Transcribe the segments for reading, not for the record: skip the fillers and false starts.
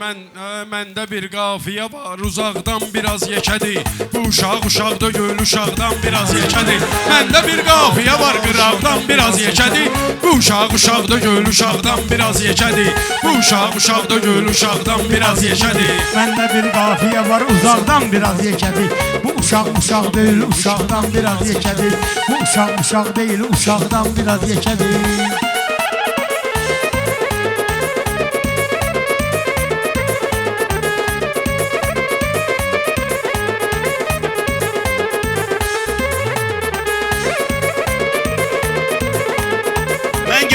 Məndə bir qafiyə var, uzaqdan biraz yekədir. Bu uşaq da göl uşaqdan biraz yekədir. Məndə bir qafiyə var, qıraqdan biraz yekədir. Bu uşaq da göl uşaqdan biraz yekədir. Bu uşaq da göl uşaqdan biraz yekədir. Məndə bir qafiyə var, uzaqdan biraz yekədir. Bu uşaq deyil, uşaqdan biraz yekədir. Bu uşaq deyil, uşaqdan biraz yekədir.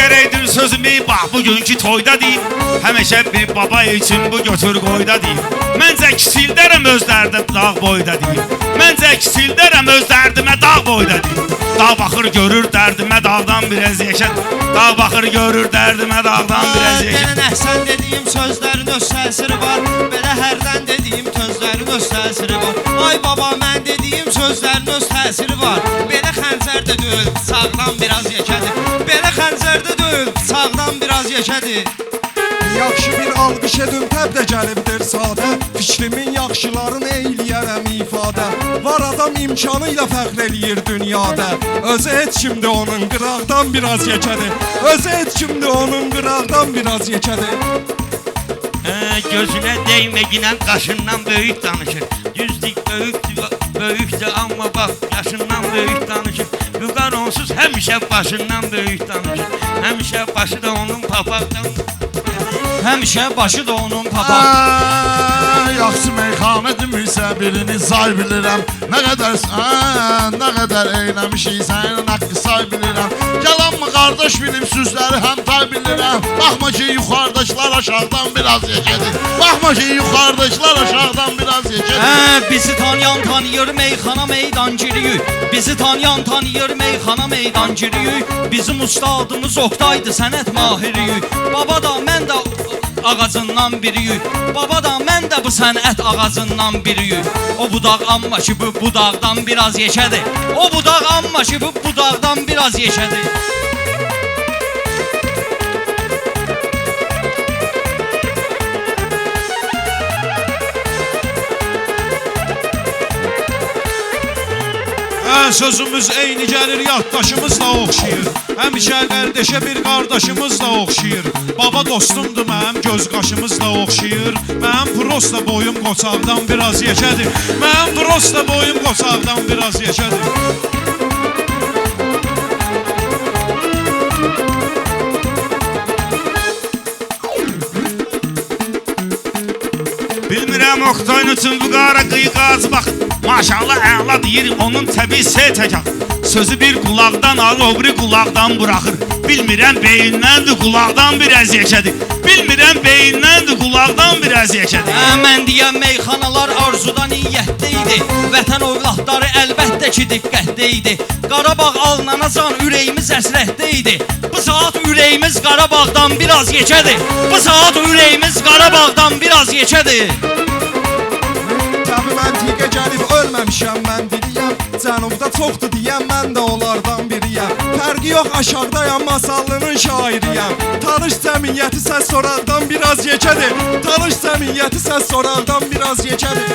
Gərəkdir sözümü bax bugünkü toyda deyim. Həmişə bir baba üçün bu götür qoyda deyim. Məncə kisildərəm öz dərdim dağ boyda deyim. Məncə kisildərəm öz dərdimə dağ boyda deyim. Dağ baxır görür dərdimə dağdan biraz yeşən. Dağ baxır görür dərdimə dağdan biraz yeşən. Gələn əhsən dediyim sözlərin öz təsiri var. Belə hərdən dediyim sözlərin öz təsiri var. Ay baba mən dediyim sözlərin öz təsiri var. Belə xəncər də deyil, sağdan biraz yekədir. Belə xəncər də deyil, sağdan biraz yekədir. Yaxşı bir alqış edin təbdə gəlibdir sadə. Fikrimin yaxşılarını eyləyərəm ifadə. Var adam imkanı ilə fəxr eləyir dünyada. Özü heç kimdə onun qıraqdan biraz yekədir. Özü heç kimdə onun qıraqdan biraz yekədir. Gözünə değməyinən qaşından böyük danışır. Düzdük böyükdür amma bax yaşından böyük danışır. Vüqar onsuz həmişə başından böyük danışır. Həmişə başı da onun papaqdan. Həmişə başı da onun papaq. Yaxşı meyxanə demirsə birini say bilirəm. Nə qədər eyləmişik sənin haqqı say bilirəm. Yalan mı qardaş bilim sözləri həm tay bilirəm. Baxma ki yuxarıdakılar aşağıdan biraz yekədir. Baxma ki yuxarıdakılar aşağıdan biraz yekədir. Bizi tanıyan tanıyır meyxana meydancırıyıq. Bizi tanıyan tanıyır meyxana meydancırıyıq. Bizim ustadımız Oqtaydı sənət mahiriyik. Baba da mən də ağacından biriyik. Baba da mən də bu sənət ağacından biriyik. O budaq amma ki bu budaqdan biraz yeşədir. O budaq amma ki bu budaqdan biraz yeşədir. Sözümüz eyni gəlir, yaddaşımızla oxşayır. Həmişə qardeşə bir qardaşımızla oxşayır. Baba dostumdur mənim, göz qaşımızla oxşayır. Mənim prosta boyum qoçaqdan biraz yekədir. Mənim prosta boyum qoçaqdan biraz yekədir. Bilmirəm Oqtayın üçün bu qara qıyqaz baxın. Maşallah əla deyir onun təbii təkaq. Sözü bir qulaqdan alır, o biri qulaqdan buraxır. Bilmirəm beyinnəndir, qulaqdan biraz yekədir. Bilmirəm beyinnəndir, qulaqdan biraz yekədir. Mən deyən meyxanalar arzudan niyyətdə idi. Vətən ovladları əlbəttə ki diqqətdə idi. Qarabağ alınanacan ürəyimiz əsrətdə idi. Bu saat ürəyimiz Qarabağdan biraz yekədir. Bu saat ürəyimiz Qarabağdan biraz yekədir. Təbii məntiqə gəlib ölməmişəm mən diriyəm. Cənubda çoxdur deyən mən də onlardan biriyəm. Fərqi yox aşağıdayam masallının şairiyəm. Tanış cəmiyyəti səs soraqdan biraz yekədir. Tanış cəmiyyəti səs soraqdan biraz yekədir.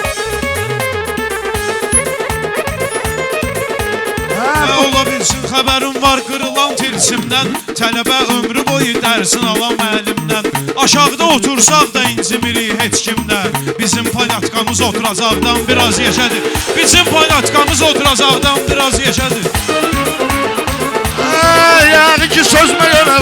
Ola bilsin xəbərim var qırılan tilsimdən. Tələbə ömrü boyu dərsin alan müəllimdən. Aşağıda otursaq da incimirik heç kimdən. Bizim palyatkamız oturacaqdan biraz yekədir. Bizim palyatkamız oturacaqdan biraz yekədir. Yəni ki sözümə görə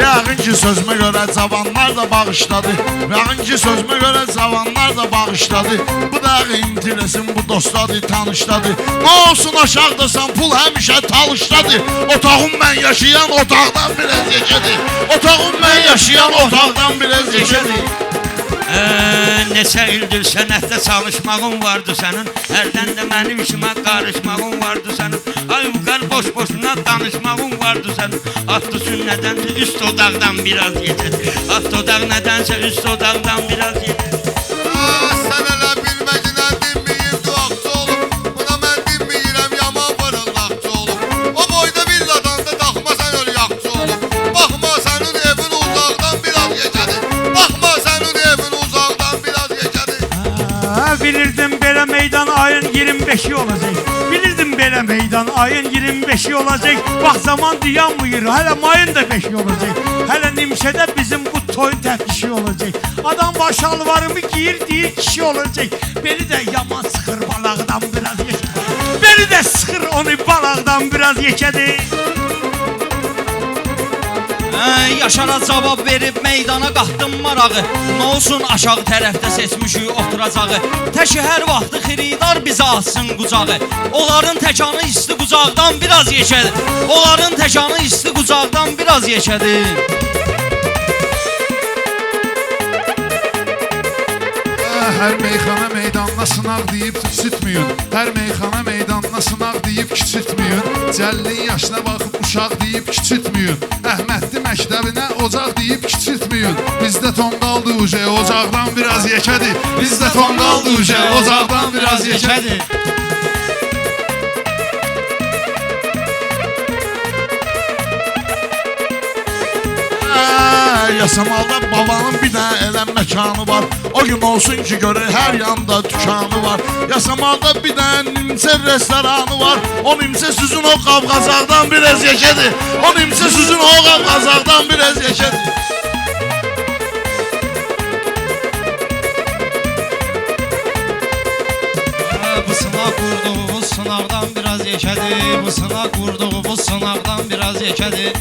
Yəqin ki sözümə görə cavanlar da bağışladı. Yəqin ki sözümə görə cavanlar da bağışladı. Bu da interesim bu dostadı, tanışladı. Nə olsun aşağıdasan pul həmişə talışladı. Otağım mən yaşayan otaqdan biraz yekədir. Otağım mən yaşayan otaqdan biraz yekədir. Neçə ildir sənətdə çalışmağın vardı sənin. Hərdən də mənim işimə qarışmağın vardı sənin. Ay Vüqar boş-boşuna danışmağın vardı sənin. Atlı sünnədənsə üst odaqdan biraz yekədir. At odaq nədənsə üst odaqdan biraz yekədir. Sən elə bilməginən dinməyim duaqçı olub. Buna mən dinməyirəm yaman fırıldaqçı olub. O boyda bir 25'i olacak. Bilirdim belə meydan ayın 25'i olacak. Bak zaman dayanmıyor. Hələ mayın da 5'i olacak. Hələ Nimşədə bizim bu toyun təfişi olacak. Adam başalvarımı giyir deyir kişi olacak. Beni de yaman sıxır balağdan biraz yekədi. Beni de sıxır onu balağdan biraz yekədi. Yaşara cavab verib meydana qaxdım marağı. Nə olsun aşağı tərəfdə seçmişik oturacağı. Təki hər vaxtı xiridar bizə açsın qucağı. Onların təkanı isti qucaqdan biraz yekədi. Onların təkanı isti qucaqdan biraz yekədi. Hər meyxana meydanına sınaq deyib küçültməyin. Hər meyxana meydanına sınaq deyib küçültməyin. Cəllin yaşına baxıb uşaq deyib küçültməyin. Əhmədli məktəbinə ocaq deyib küçültməyin. Bizdə tonqaldı uje, ocaqdan biraz yekədi. Bizdə tonqaldı uje, ocaqdan biraz yekədi. Yasamalda babanın bir dənə elə məkanı var. O gün olsun ki görür hər yanda dükanı var. Yasamalda bir dənə Nimçə restoranı var. O Nimçə süzün o Qafqazaqdan biraz yekədi. O Nimçə süzün o Qafqazaqdan biraz yekədi. Bu sınaq vurduğumuz sınaqdan biraz yekədi. Bu sınaq vurduğumuz sınaqdan biraz yekədi.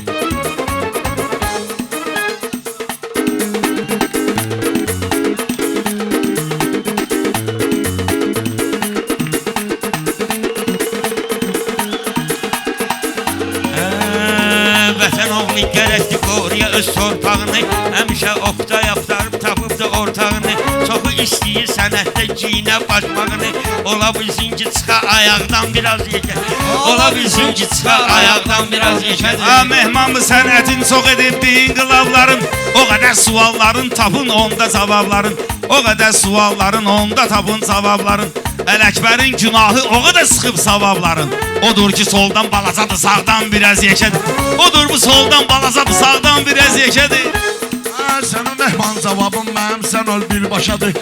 Vətən oğlu gərəkdir qoruya öz torpağını. Həmişə oqtay axtarıb tapıbdı ortağını. Çoxu istəyir sənətdə giyinə başmağını. Ola bilsin ki çıxa ayaqdan biraz yekədi. Ola bilsin ki çıxa ayaqdan biraz yekədi. Mehmanı sənətin çox edib inqilabların. O qədər sualların tapın onda cavabların. O qədər sualların onda tapın cavabların. Ələkbərin günahı o qədər sıxıb savabların. Odur ki soldan balacadır sağdan biraz yekədi. Odur bu soldan balacadır sağdan biraz yekədi. Sənin mehman cavabın mənim sən öl birbaşadır.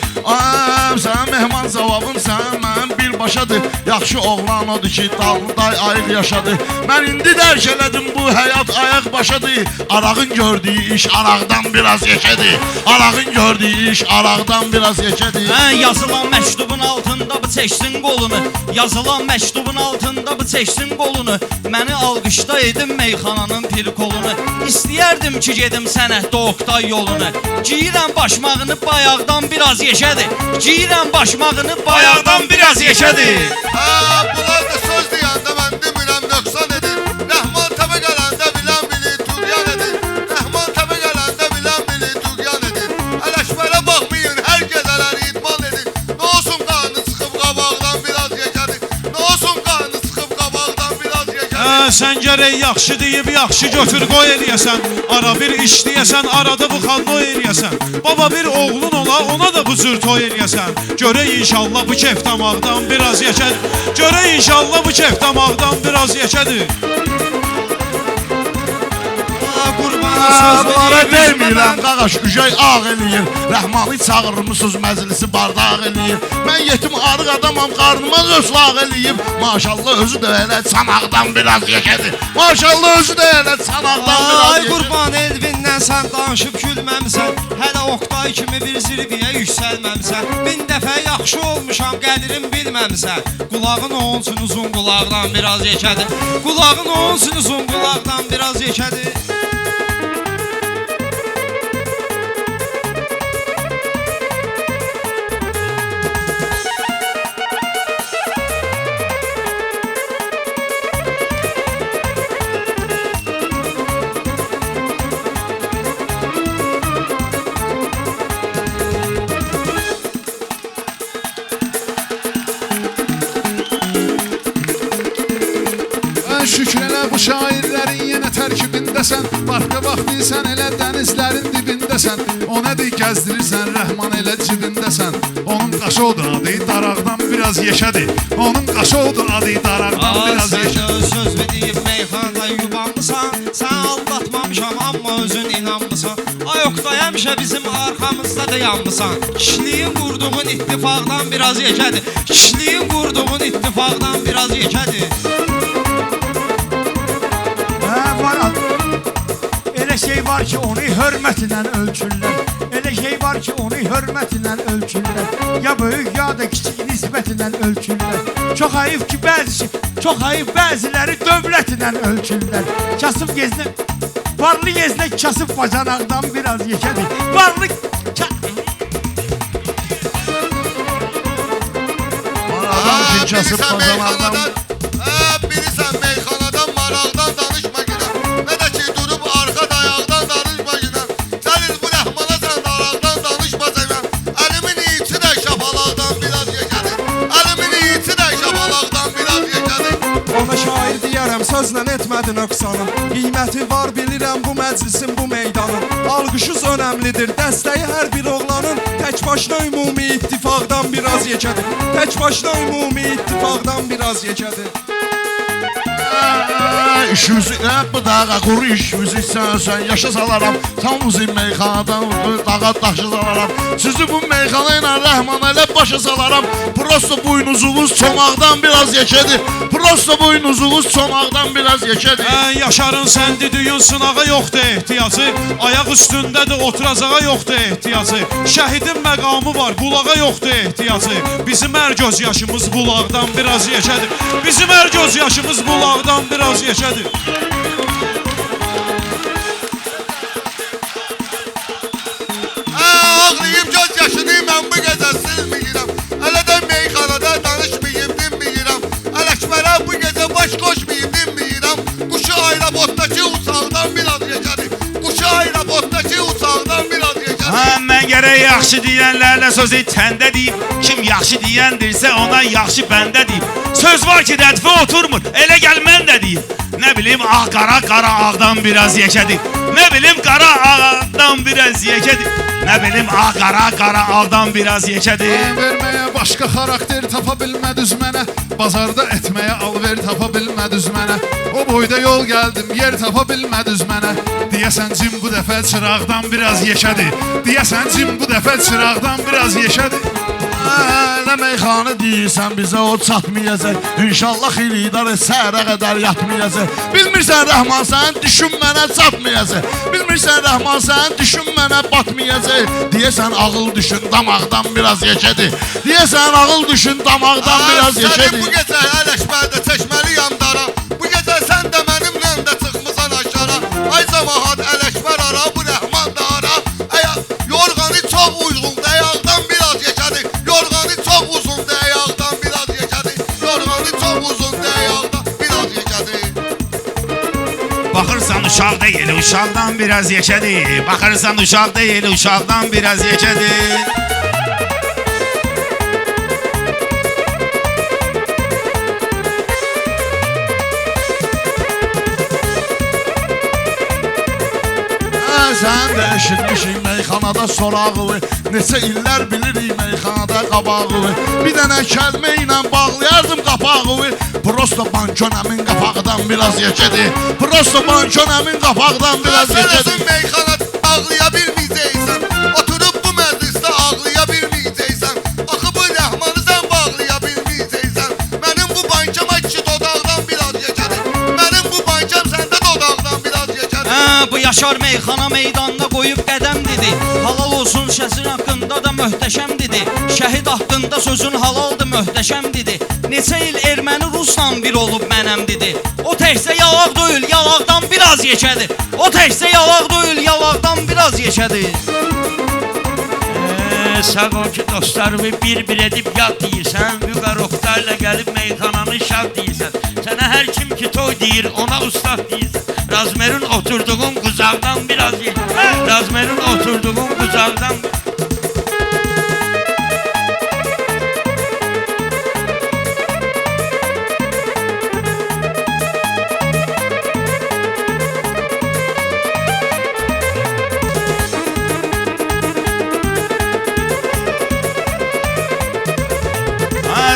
Sənin mehman cavabın sən mənim birbaşadır. Yaxşı oğlan odur ki dalınday ayıq yaşadı. Mən indi dərk elədim bu həyat ayaq başadır. Arağın gördüyü iş araqdan biraz yekədi. Arağın gördüyü iş araqdan biraz yekədi. Yazılan məktubun altında bu çəksin qolunu. Yazılan məktubun altında bu çəksin qolunu. Məni alqışda edim meyxananın pir kolunu. İstəyərdim ki gedim sənətdə oqtay yolunu. Giyirəm başmağını bayaqdan biraz yeşədi. Giyirəm başmağını bayaqdan biraz yeşədi. Bunlar da söz deyəndə mən demirəm nöqsan edin. Rəhman təbə gələndə bilən bilir tuğyan edin. Rəhman təbə gələndə bilən bilir tuğyan edin. Ələkbərə baxmayın, hər gecələr idman edin. Nə olsun qarnı çıxıb qabaqdan biraz yekədi. Nə olsun qarnı çıxıb qabaqdan biraz yekədi. Sən gərək yaxşı deyib yaxşı götür qoy eləyəsən. Ara bir iş deyəsən, arada bu xalloy eləyəsən. Baba bir oğlun ola, ona da bu cür toy eləyəsən. Görək inşallah bu kef damaqdan biraz yekədi. Görək inşallah bu kef damaqdan biraz yekədi. Bunlara demirəm qaqaş üşək ağ eləyir. Rəhmanı çağırmışsınız məclisi bardaq eləyir. Mən yetim arıq adamam, qarnıma zöslağ eləyib. Maşallah özü də elə çanaqdan biraz yekədi. Maşallah özü də elə çanaqdan biraz Ay yekədi. qurban Elvindən sən danışıb gülməmsən. Hələ Oqtay kimi bir zirviyə yüksəlməmsən. Bin dəfə yaxşı olmuşam, qədirim bilməmsən. Qulağın olsun uzun qulaqdan biraz yekədi. Qulağın olsun uzun qulaqdan biraz yekədi. Şükür elə bu şairlərin yenə tərkibindəsən. Barqa baxdıysan elə dənizlərin dibindəsən. O nədir gəzdirirsən Rəhman elə cibindəsən. Onun qaşı odur adı daraqdan biraz yeşədi. Onun qaşı odur adı daraqdan biraz yeşədi. Sən söz deyib meyxanada yubanmısan. Sən aldatmamışam amma özün inanmısan. Ay Oqtay Oqtay həmişə bizim arxamızda dayanmısan. Kişiliyin qurduğun ittifaqdan biraz yekədir. Kişiliyin qurduğun ittifaqdan biraz yekədir. Var elə şey var ki onu hörmətlə ölçürlər. Elə şey var ki onu hörmətlə ölçürlər. Ya böyük ya da kiçik nisbətlə ölçürlər. Çox ayıb ki çox ayıb bəziləri dövlətlə ölçürlər. Kasıb gezinə varlı gezinə kasıb bacanaqdan biraz yekədir. Varlı Adam ki kasıb bacanaqdan. Bilirsən meyxanadan maraqdan danışma günəm. Nə də ki durub arxa dayaqdan danışma günəm. Gəlin bu rəhmana sən daraqdan danışma sevəm. Əlimin içi də şapalaqdan biraz yekədir. Əlimin içi də şapalaqdan biraz yekədir. Ona şair deyərəm, sözlə etmədin öqsanım. Qiyməti var bilirəm bu məclisin, bu meydanın. Alqışız önəmlidir, dəstəyi hər bir oğlanın. Tək başına ümumi ittifaqdan biraz yekədir. Tək başına ümumi ittifaqdan biraz yekədir. İşimizi bu dağa quru işimizi sən yaşa salaram. Tam uzun meyxanadan dağa daşı salaram. Sizi bu meyxana ilə rəhman elə başa salaram. Prosto buynuzunuz çomaqdan biraz yekədir. Prosto buynuzunuz çomaqdan biraz yekədir. Yaşarın səndi düyün sınağa yoxdur ehtiyacı. Ayaq üstündədir oturacağa yoxdur ehtiyacı. Şəhidin məqamı var, qulağa yoxdur ehtiyacı. Bizim hər göz yaşımız bulaqdan biraz yekədir. Bizim hər göz yaşımız bulaqdan biraz yekədir. Ağlayıb göz yaşını mən bu gecə silməyirəm. Hələ də meyxanada danışmayıb dinməyirəm. Ələkbərə bu gecə baş qoşmayıb dinməyirəm. Quşu aeroportdakı uçaqdan biraz yekədir. Quşu aeroportdakı uçaqdan biraz yekədir. Mən gərək yaxşı deyənlərlə sözü təndə deyim. Kim yaxşı deyəndirsə ona yaxşı bəndə deyim. Söz var ki rədfə oturmur, elə gəl mən də deyim. Nə bilim ağ qara ağdan biraz yekədir. Nə bilim qara ağdan biraz yekədir. Nə bilim ağ qara ağdan biraz yekədir. Verməyə başqa xarakter tapa bilmədiniz mənə. Bazarda etməyə alver tapa bilmədiniz mənə. O boyda yol gəldim, yer tapa bilmədiniz mənə. Deyəsən cim bu dəfə çıraqdan biraz yekədir. Deyəsən cim bu dəfə çıraqdan biraz yekədir. Nə meyxanə deyirsən bizə o çatmayacaq. İnşallah xilidar səhərə qədər yatmayacaq. Bilmirsən Rəhman sənin düşün mənə çatmayacaq. Bilmirsən Rəhman sənin düşün mənə batmayacaq. Deyəsən ağıl düşün damaqdan biraz yekədir. Deyəsən ağıl düşün damaqdan biraz Səni bu yekədir. gecə Ələkbərdə çəkməliyəm dara. Bu gecə sən də mənimlə də çıxmısan aşara. Ay camaat Ələkbər ara, bu Rəhman da ara. Yorğanı çox uyğundur, ayaqdan biraz yekədir. Yorğanı çox uzundur, ayaqdan biraz yekədir. Yorğanı çox uzundur, ayaqdan biraz yekədir. Baxırsan uşaq deyil, uşaqdan biraz yekədir. Baxırsan uşaq deyil, uşaqdan biraz yekədir. Sən də eşitmişik meyxanada sorağı. Neçə illər bilirik meyxanada qabağı. Bir dənə kəlmə ilə bağlayardım qapağı. Prosto bankönəmin qapaqdan biraz yekədir. Prosto bankönəmin qapaqdan biraz Sən yekədir. özün meyxanada ağlaya bilməyəcəksən. Oturub bu məclisdə ağlaya bilməyəcəksən. Axı bu Rəhmanı sən bağlaya bilməyəcəksən. Mənim bu bankama kişi dodaqdan biraz yekədir. Mənim bu bankam səndə dodaqdan biraz yekədir. Bu Yaşar meyxana meydanına qoyub qədəm dedi. Halal olsun şəsin haqqında da möhtəşəm dedi. Şəhid haqqında sözün halaldır möhtəşəm dedi. Neçə il erməni Rusla bir olub mənəm dedi. O təkcə yalaq deyil, yalaqdan biraz yekədir. O təkcə yalaq deyil, yalaqdan biraz yekədir. Sağ ol ki dostlarımı bir edib yad deyirsən. Vüqar Oqtayla gəlib meyxananı şad deyirsən. Sənə hər kim ki toy deyir ona ustad deyirsən. Razmerin oturduğun quzaqdan biraz yekədir. Razmerin oturduğun quzaqdan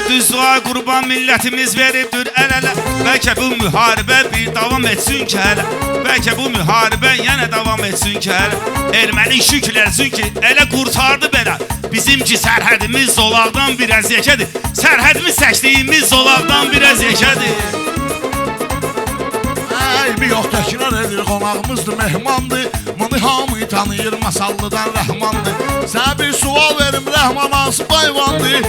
Düz dua qurban millətimiz veribdir əl-ələ. Bəlkə bu müharibə bir davam etsin ki hələ. Bəlkə bu müharibə yenə davam etsin ki hələ. Erməni şükürləsin ki elə qurtardı belə. Bizimki sərhədimiz zolaqdan biraz yekədir. Sərhədimiz çəkdiyimiz zolaqdan biraz yekədir. Bir yox təkrar edir qonağımızdır, mehmandır. Bunu hamı tanıyır, masallıdan Rəhmandır. Sənə bir sual verim, Rəhman hansı bayvandır?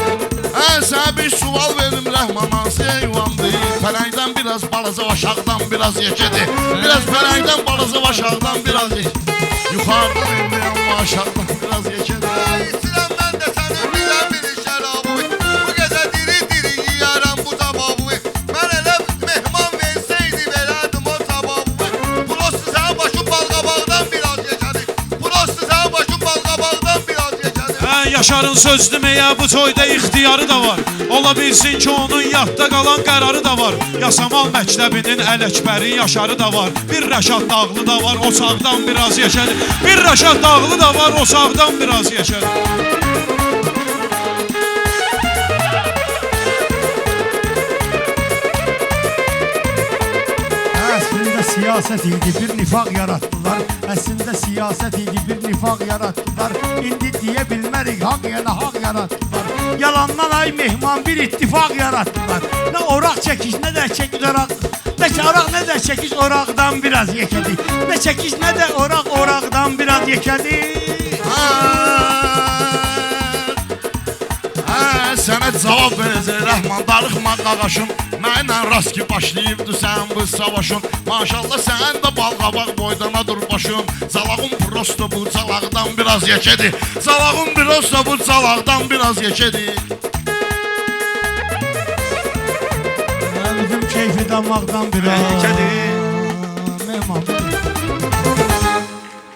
Sənə bir sual verim, Rəhman hansı heyvandır? Pələngdən biraz balaca, aşağıdan biraz yekədir. Biraz pələngdən balaca, aşağıdan biraz yekədir. Yuxarıdan indi amma aşağıdan biraz yekədir. İstirəm mən də sənin bilən bir şərabı. Bu gecə diri-diri yiyərəm bu tababı. Mən elə mehman versəydi verərdim o tababı. Prosto sənin başın balqabaqdan biraz yekədi. Prosto sənin başın balqabaqdan biraz yekədi. Yaşarın söz deməyə bu toyda ixtiyarı da var. Ola bilsin ki onun yadda qalan qərarı da var. Yasamal məktəbinin Ələkbəri Yaşarı da var. Bir Rəşad Dağlı da var, o sağdan biraz yeşədi. Bir Rəşad Dağlı da var, o sağdan biraz yeşədi. Əslində siyasət idi, bir nifaq yaratdılar. Əslində siyasət idi, bir nifaq yaratdılar. İndi deyə bilmərik, haq yana haq yaratdılar. Yalandan ay mehman bir ittifaq yaratdılar. Nə oraq çəkiş, nə də çəkiş oraq. Nə ki oraq, nə də çəkiş oraqdan biraz yekədi. Nə çəkiş, nə də oraq oraqdan biraz yekədi. Sənə cavab verəcək Rəhman, darıxma qaqaşım. Mənlə rast ki başlayıbdı sən bu savaşın. Maşallah sən də balqabaq boydana dur başın. Zalağın prosto bu çalaqdan biraz yekədi. Zalağın prosto bu çalaqdan biraz yekədi. Bizim keyfi damaqdan biraz Yekədi.